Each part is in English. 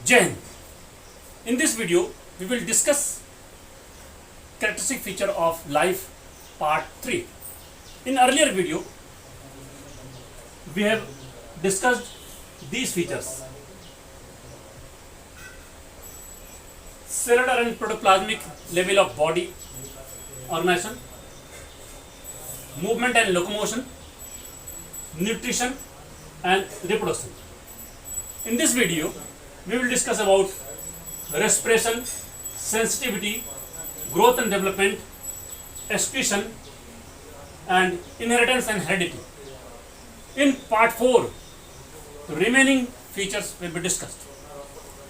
Jai Hind. In this video, we will discuss characteristic feature of life part 3. In earlier video, we have discussed these features: cellular and protoplasmic level of body organization, movement and locomotion, nutrition and reproduction. In this video, we will discuss about respiration, sensitivity, growth and development, excretion and inheritance and heredity. In part 4, the remaining features will be discussed.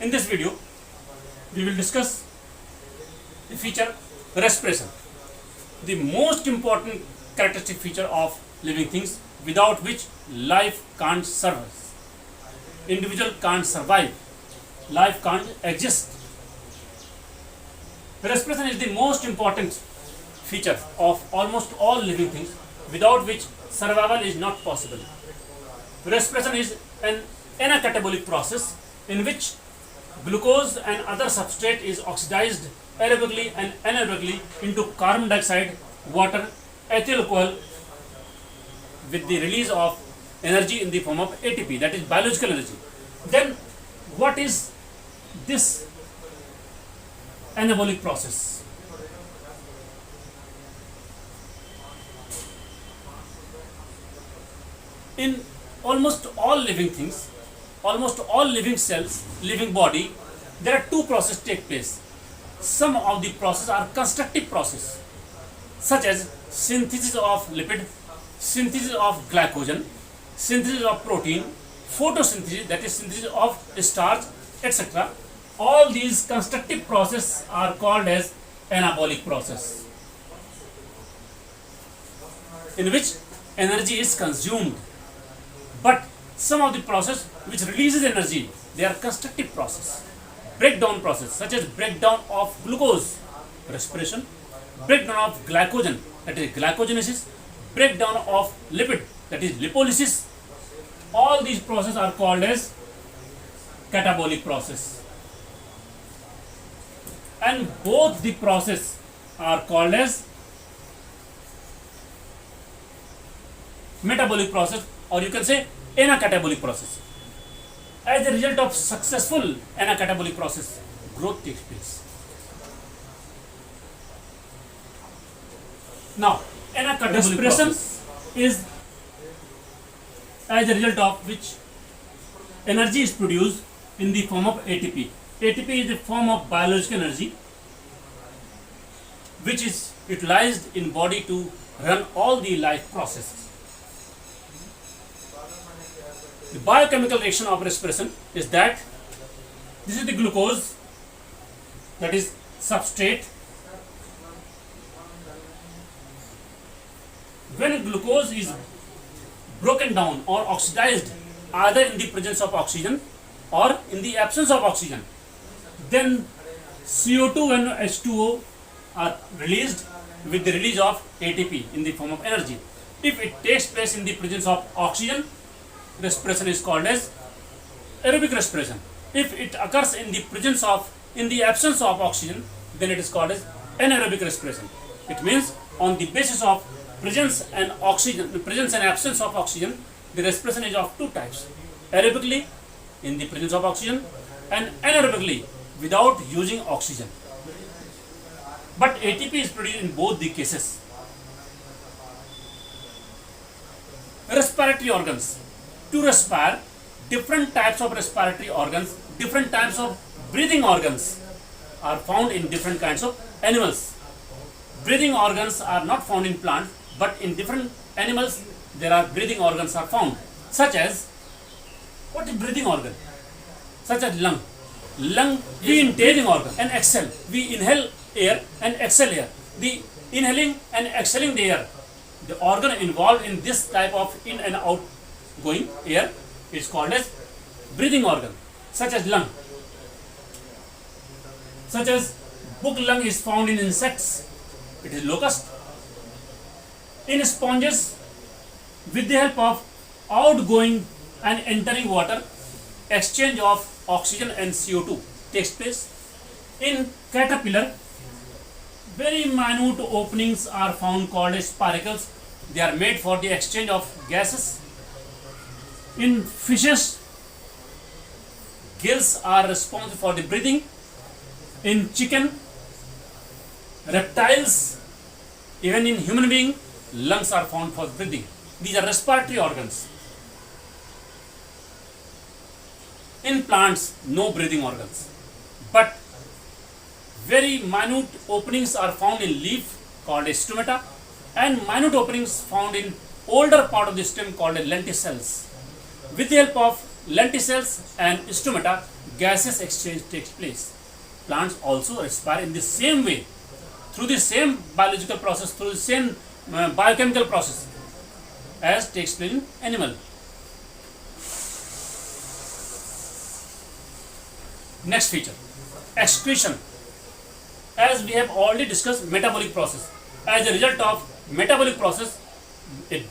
In this video, we will discuss the feature respiration, the most important characteristic feature of living things, without which life can't survive. Individual can't survive. Life can't exist. Respiration is the most important feature of almost all living things, without which survival is not possible. Respiration is an anacatabolic process in which glucose and other substrate is oxidized aerobically and anaerobically into carbon dioxide, water, ethyl alcohol, with the release of energy in the form of ATP, that is biological energy. Then what is this anabolic process? In almost all living things, almost all living cells, living body, there are two processes take place. Some of the processes are constructive process, such as synthesis of lipid, synthesis of glycogen, synthesis of protein, photosynthesis, that is synthesis of starch, etc. All these constructive processes are called as anabolic process, in which energy is consumed. But some of the process which releases energy, they are constructive process, breakdown process, such as breakdown of glucose, respiration, breakdown of glycogen, that is glycogenesis, breakdown of lipid, that is lipolysis. All these processes are called as catabolic process, and both the process are called as metabolic process, or you can say anacatabolic process. As a result of successful anacatabolic process, growth takes place. Now, anacatabolic process is as a result of which energy is produced in the form of ATP. ATP is a form of biological energy which is utilized in body to run all the life processes. The biochemical reaction of respiration is that this is the glucose, that is substrate. When glucose is broken down or oxidized, either in the presence of oxygen or in the absence of oxygen, then CO2 and H2O are released with the release of ATP in the form of energy. If it takes place in the presence of oxygen, respiration is called as aerobic respiration. If it occurs in the absence of oxygen, then it is called as anaerobic respiration. It means on the basis of presence and absence of oxygen, the respiration is of two types: aerobically in the presence of oxygen, and anaerobically without using oxygen. But ATP is produced in both the cases. Respiratory organs. To respire, different types of respiratory organs, different types of breathing organs are found in different kinds of animals. Breathing organs are not found in plants, but in different animals there are breathing organs are found, such as, what is breathing organ? Such as lung. Lung, we inhaling organ and exhale. We inhale air and exhale air. The inhaling and exhaling the air, the organ involved in this type of in and out going air, is called as breathing organ. Such as lung. Such as book lung is found in insects, it is locust. In sponges, with the help of outgoing and entering water, exchange of oxygen and CO2 takes place. In caterpillar, very minute openings are found called as spiracles. They are made for the exchange of gases. In fishes, gills are responsible for the breathing. In chicken, reptiles, even in human being, lungs are found for breathing. These are respiratory organs. In plants, no breathing organs, but very minute openings are found in leaf called as stomata, and minute openings found in older part of the stem called as lenticels. With the help of lenticels and stomata, gases exchange takes place. Plants also respire in the same way, through the same biological process, through the same biochemical process as takes place in animal. Next feature, excretion. As we have already discussed, metabolic process. As a result of metabolic process,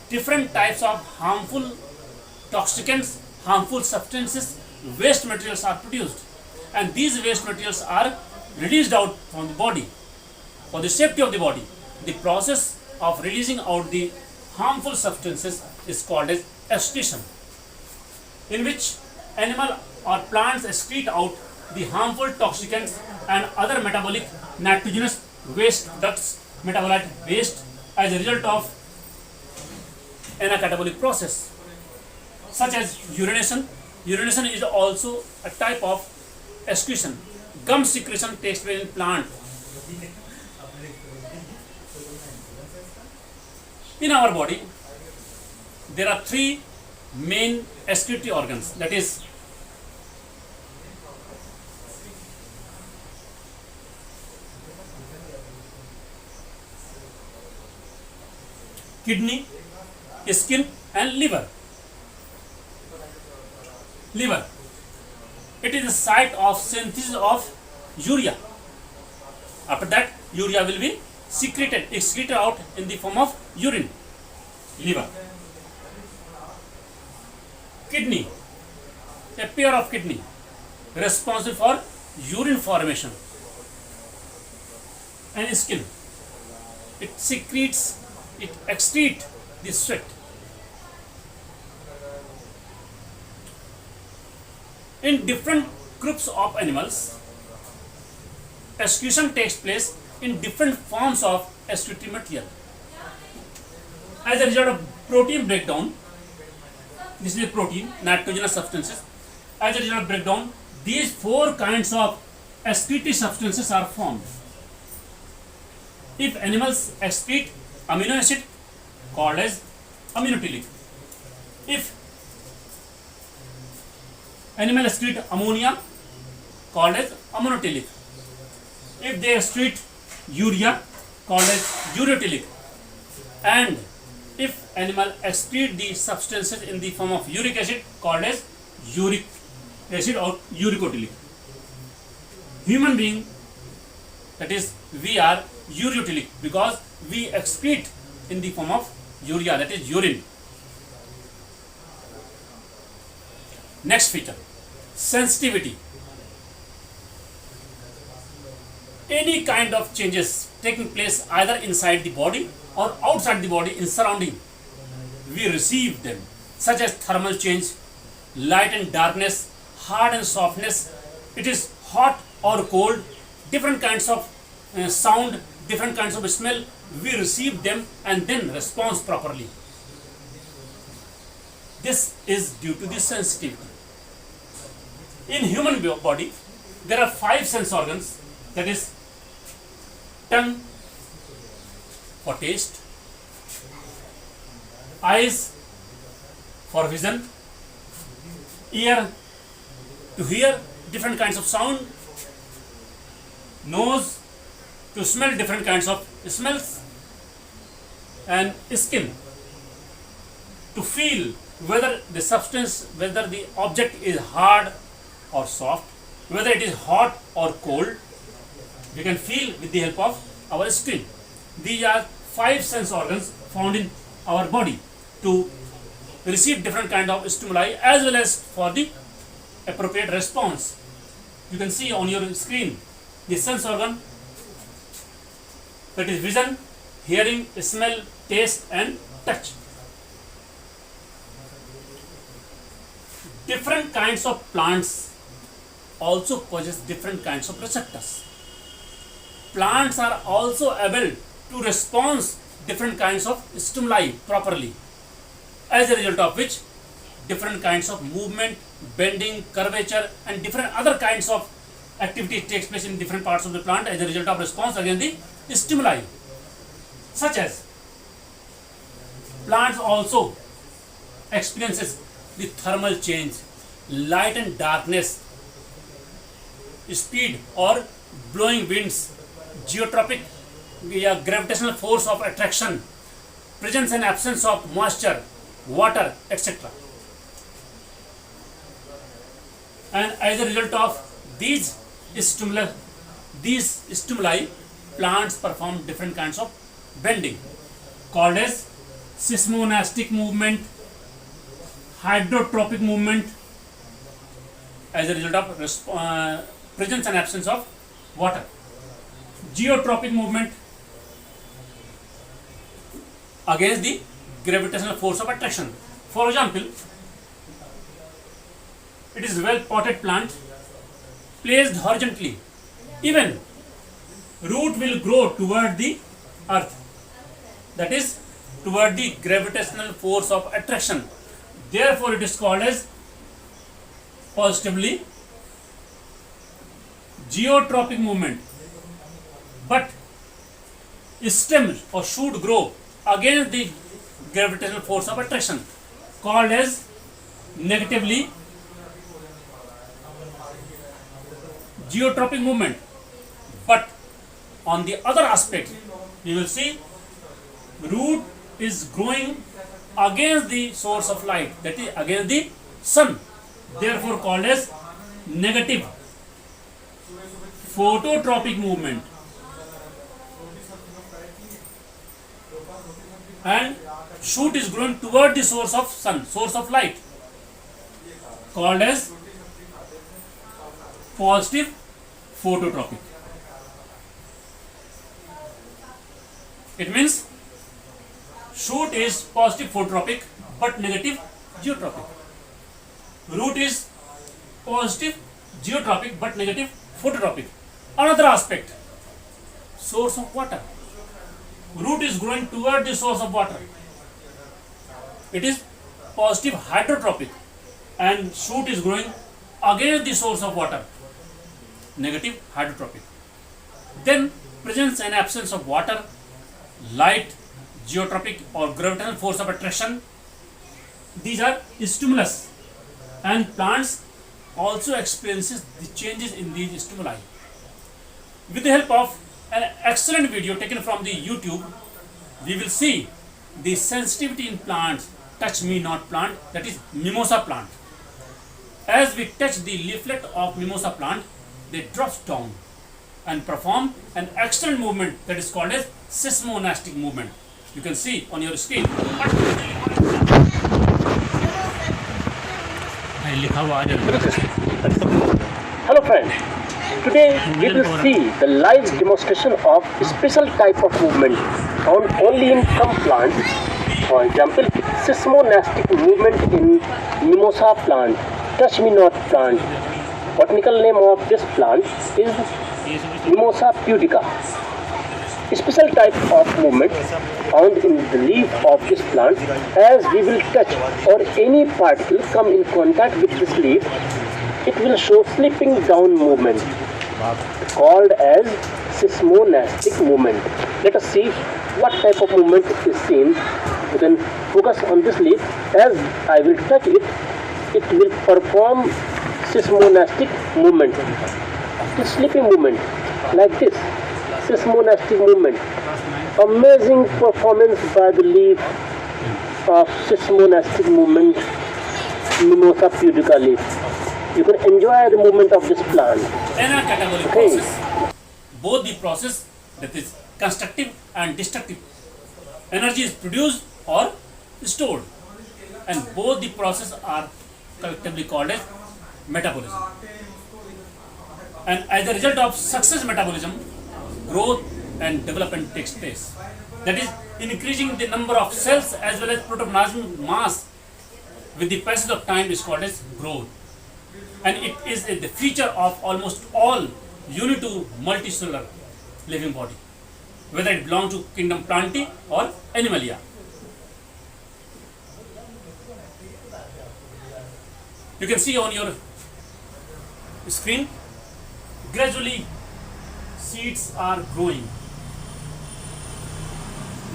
different types of harmful toxicants, harmful substances, waste materials are produced, and these waste materials are released out from the body. For the safety of the body, the process of releasing out the harmful substances is called as excretion, in which animal or plants excrete out the harmful toxicants and other metabolic nitrogenous waste products, metabolite waste, as a result of anacatabolic process, such as urination. Urination is also a type of excretion. Gum secretion takes place in plant. In our body, there are three main excretory organs, that is kidney, skin and liver. Liver, it is the site of synthesis of urea. After that, urea will be excreted out in the form of urine. Liver. Kidney, a pair of kidney, responsible for urine formation. And skin, it excretes the sweat. In different groups of animals, excretion takes place in different forms of excretory material. As a result of protein breakdown, this is a protein, nitrogenous substances. As a result of breakdown, these four kinds of excretory substances are formed. If animals excrete amino acid, called as aminotelic. If animal excrete ammonia, called as ammonotelic. If they excrete urea, called as ureotelic. And if animal excrete the substances in the form of uric acid, called as uric acid or uricotelic. Human being, that is, we are ureotelic because we excrete in the form of urea, that is urine. Next feature, sensitivity. Any kind of changes taking place either inside the body or outside the body in surrounding, we receive them, such as thermal change, light and darkness, hard and softness. It is hot or cold, different kinds of sound, different kinds of smell. We receive them and then respond properly. This is due to the sensitivity. In human body, there are 5 sense organs, that is tongue for taste, eyes for vision, ear to hear different kinds of sound, nose to smell different kinds of smells, and skin to feel whether the substance, whether the object is hard or soft, whether it is hot or cold. We can feel with the help of our skin. These are 5 sense organs found in our body to receive different kind of stimuli as well as for the appropriate response. You can see on your screen the sense organ, that is vision, hearing, smell, taste and touch. Different kinds of plants also possess different kinds of receptors. Plants are also able to respond different kinds of stimuli properly, as a result of which different kinds of movement, bending, curvature and different other kinds of activity takes place in different parts of the plant as a result of response against the stimuli. Such as plants also experiences the thermal change, light and darkness, speed or blowing winds, geotropic gravitational force of attraction, presence and absence of moisture, water, etc. And as a result of these stimuli, plants perform different kinds of bending called as seismonastic movement, hydrotropic movement, as a result of presence and absence of water, geotropic movement against the gravitational force of attraction. For example, it is well potted plant placed horizontally, even root will grow toward the earth, that is toward the gravitational force of attraction. Therefore it is called as positively geotropic movement. But stems or shoot grow against the gravitational force of attraction, called as negatively geotropic movement. But on the other aspect, you will see root is growing against the source of light, that is against the sun, therefore called as negative phototropic movement. And shoot is growing toward the source of sun, source of light, called as positive phototropic. It means shoot is positive phototropic but negative geotropic. Root is positive geotropic but negative phototropic. Another aspect, source of water. Root is growing toward the source of water. It is positive hydrotropic, and shoot is growing against the source of water, negative hydrotropic. Then presence and absence of water, light, geotropic or gravitational force of attraction, these are stimulus, and plants also experiences the changes in these stimuli. With the help of an excellent video taken from the YouTube, we will see the sensitivity in plants, touch me not plant, that is mimosa plant. As we touch the leaflet of mimosa plant, they drop down and perform an excellent movement that is called as seismonastic movement. You can see on your screen. Hello friends, today we will see the live demonstration of a special type of movement found only in some plants. For example, seismonastic movement in mimosa plant, touch me not plant. Botanical name of this plant is Mimosa pudica. A special type of movement found in the leaf of this plant, as we will touch or any particle come in contact with this leaf, it will show slipping down movement called as seismonastic movement. Let us see what type of movement is seen. You can focus on this leaf. As I will touch it, it will perform seismonastic movement. The slipping movement like this, seismonastic movement. Amazing performance by the leaf of seismonastic movement, Mimosa pudica leaf. You can enjoy the movement of this plant. Another category process. Both the process, that is constructive and destructive. Energy is produced or stored, and both the process are collectively called as metabolism. And as a result of success metabolism, growth and development takes place. That is, increasing the number of cells as well as protoplasmic mass with the passage of time is called as growth. And it is the feature of almost all uni to multicellular living body, whether it belongs to kingdom Plantae or Animalia. You can see on your screen, gradually seeds are growing.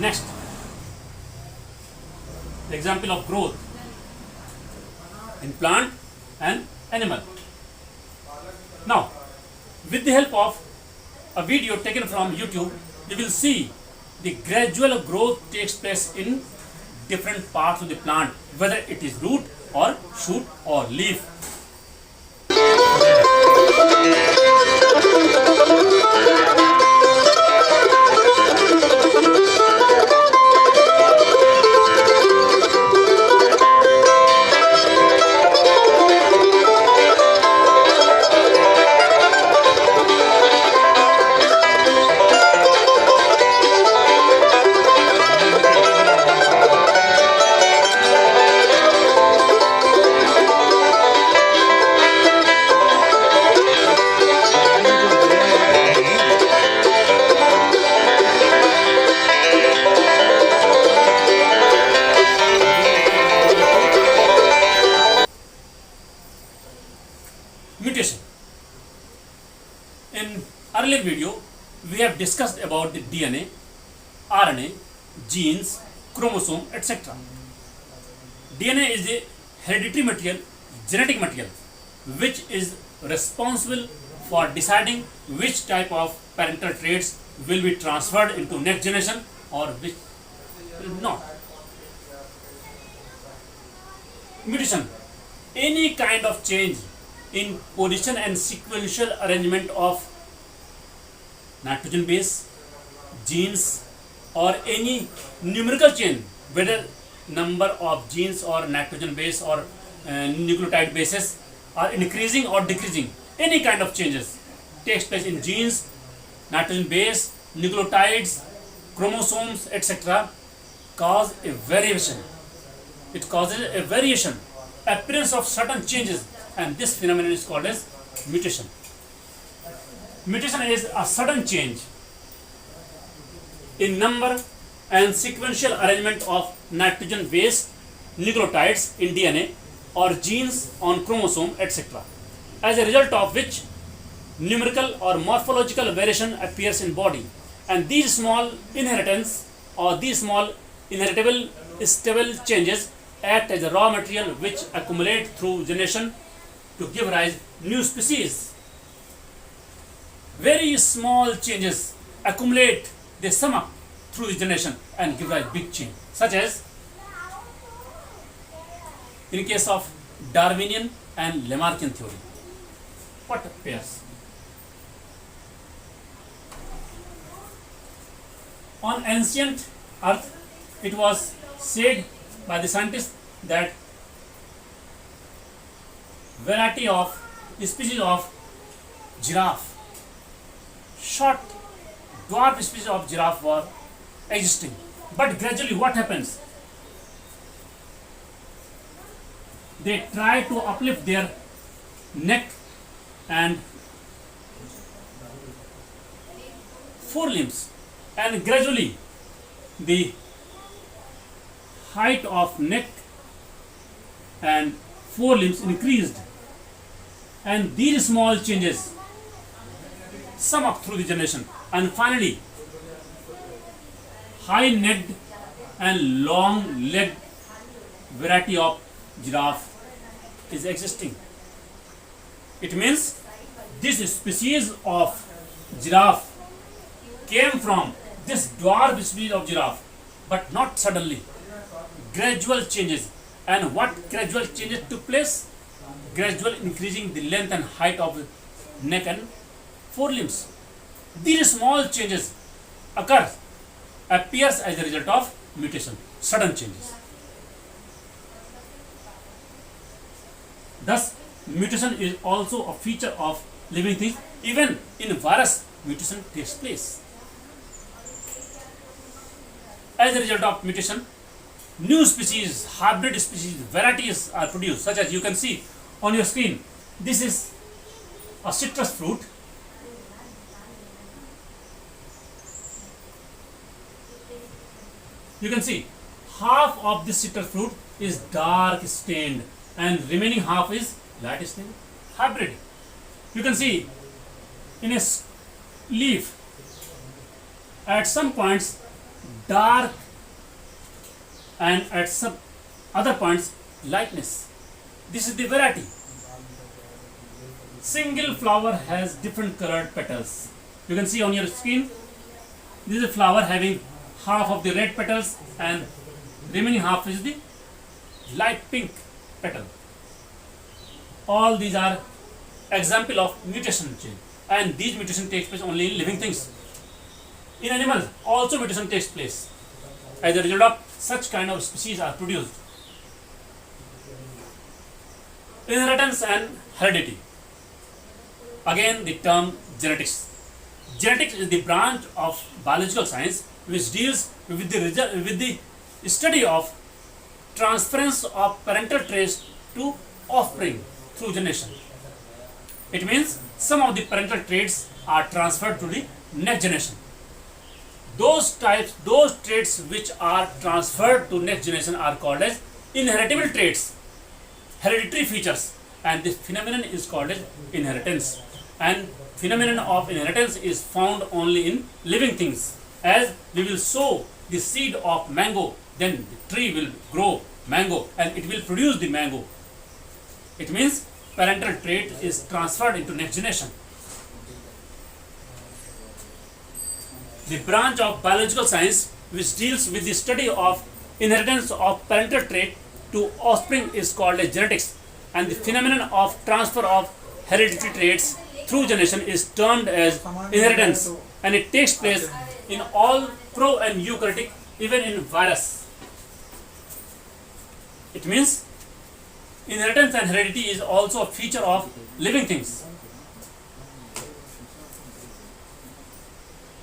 Next, the example of growth in plant and animal. Now, with the help of a video taken from YouTube, you will see the gradual growth takes place in different parts of the plant, whether it is root or shoot or leaf. Mutation. In earlier video, we have discussed about the DNA, RNA, genes, chromosome, etc. DNA is a hereditary material, genetic material, which is responsible for deciding which type of parental traits will be transferred into next generation or which will not. Mutation, any kind of change in position and sequential arrangement of nitrogen base, genes, or any numerical change, whether number of genes or nitrogen base or nucleotide bases are increasing or decreasing, any kind of changes takes place in genes, nitrogen base, nucleotides, chromosomes, etc. cause a variation. It causes a variation, appearance of certain changes, and this phenomenon is called as mutation. Mutation is a sudden change in number and sequential arrangement of nitrogen base nucleotides in DNA or genes on chromosome, etc., as a result of which numerical or morphological variation appears in body. And these small inheritance or these small inheritable stable changes act as a raw material which accumulate through generation to give rise new species. Very small changes accumulate, they sum up through the generation and give rise big change, such as in case of Darwinian and Lamarckian theory. What appears? On ancient earth, it was said by the scientists that variety of species of giraffe, short dwarf species of giraffe were existing. But gradually what happens? They try to uplift their neck and forelimbs, and gradually the height of neck and forelimbs increased, and these small changes sum up through the generation, and finally high necked and long legged variety of giraffe is existing. It means this species of giraffe came from this dwarf species of giraffe, but not suddenly. Gradual changes. And what gradual changes took place? Gradual increasing the length and height of neck and forelimbs. These small changes appears as a result of mutation, sudden changes. Thus, mutation is also a feature of living things. Even in virus, mutation takes place. As a result of mutation, new species, hybrid species, varieties are produced, such as you can see on your screen. This is a citrus fruit. You can see half of this citrus fruit is dark stained and remaining half is light stained. Hybrid. You can see in a leaf at some points dark and at some other points lightness. This is the variety. Single flower has different colored petals. You can see on your screen, this is a flower having half of the red petals and remaining half is the light pink petal. All these are example of mutation chain, and these mutation takes place only in living things. In animals also mutation takes place. As a result of such kind of species are produced. Inheritance and heredity. Again the term genetics. Genetics is the branch of biological science which deals with the study of transference of parental traits to offspring through generation. It means some of the parental traits are transferred to the next generation. Those traits which are transferred to next generation are called as inheritable traits, hereditary features, and this phenomenon is called as inheritance. And phenomenon of inheritance is found only in living things. As we will sow the seed of mango, then the tree will grow mango and it will produce the mango. It means parental trait is transferred into next generation. The branch of biological science which deals with the study of inheritance of parental trait to offspring is called as genetics, and the phenomenon of transfer of hereditary traits through generation is termed as inheritance, and it takes place in all pro and eukaryotic, even in virus. It means inheritance and heredity is also a feature of living things.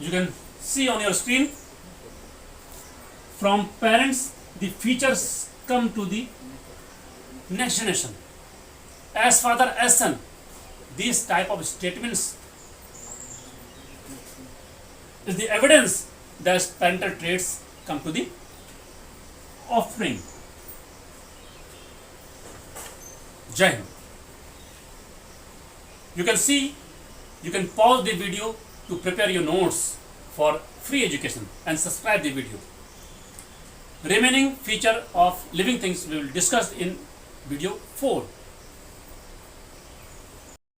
You can see on your screen, from parents the features come to the next generation. As father as son, these type of statements is the evidence that parental traits come to the offspring. Jai Hind. You can see, you can pause the video to prepare your notes for free education and subscribe the video. Remaining feature of living things we will discuss in video 4.